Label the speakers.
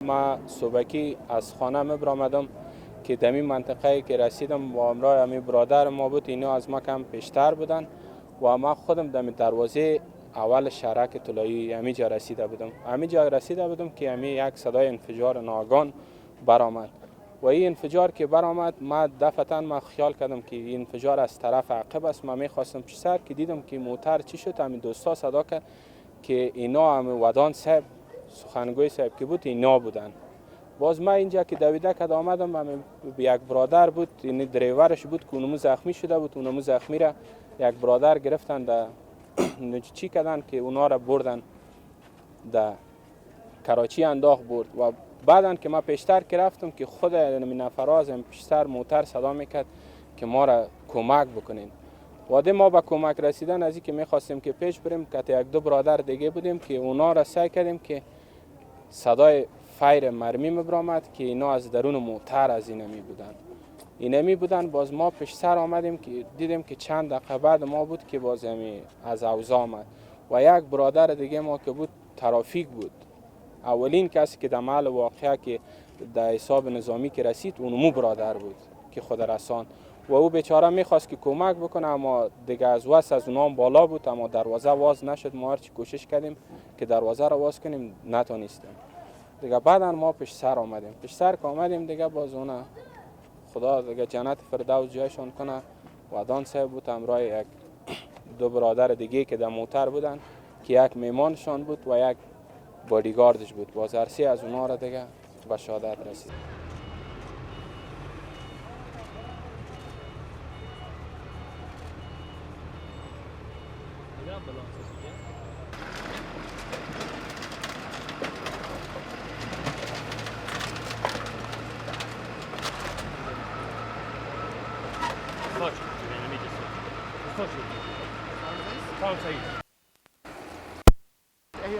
Speaker 1: ما صبحی از خانه برآمدم که دمی منطقه که رسیدم با همراه همی برادر ما بود، اینا از ما کم پیشتر بودن و ما خودم دمی دروازه اول شهرک طلایی همی جا رسیده بودم که همی یک صدای انفجار ناگان برآمد و این انفجار که برآمد ما دفعتا ما خیال کردم که این انفجار از طرف عقب است. ما میخواستم پیش سر که دیدم که موتر چی شد، همین دوستا صدا کرد که اینا هم ودان صاحب سخنگوی صاحب که بود اینا بودن. باز ما اینجا که دویده کد آمدم، یک برادر بود، این دریورش بود که اونمو زخمی شده بود. اونمو زخمی را یک برادر گرفتن ده چی کردن که اونا را بردن ده کراچی انداخت برد. و بعدن که ما پیشتر که رفتم که خود نفراز پیشتر موتر صدا میکرد که ما را کمک بکنین. واده ما به کمک رسیدن از این که میخواستیم که پیش بریم که یک دو برادر دیگه بودیم که اونا را سعی کردیم که صدای فایر مرمی برآمد که اینا از درون موتر از اینمی بودن. باز ما پیش سر آمدیم که دیدیم که چند دقیقه بعد ما بود که باز از اوضاع آمد و یک برادر دیگه ما که بود ترافیک بود. اولین کسی که در محل واقعه که در حساب نظامی که رسید اونمو برادر بود که خود رسان و او بیچاره میخواست که کمک بکنه، اما دیگه از وس از اونام بالا بود، اما دروازه واز نشد. ما هرچی کوشش کردیم که دروازه را واز کنیم نتونستیم. دیگه بعدا ما پیش سر آمدیم دیگه باز اونا خدا دیگه جنت فردوس جایشان کنه. ودان صاحب بود همراه یک دو برادر دیگه که در موتر بودن که یک میمانشان بود و یک بادیگاردش بود. باز هر سه از اونا را دیگه به شهادت رسید.
Speaker 2: Aí,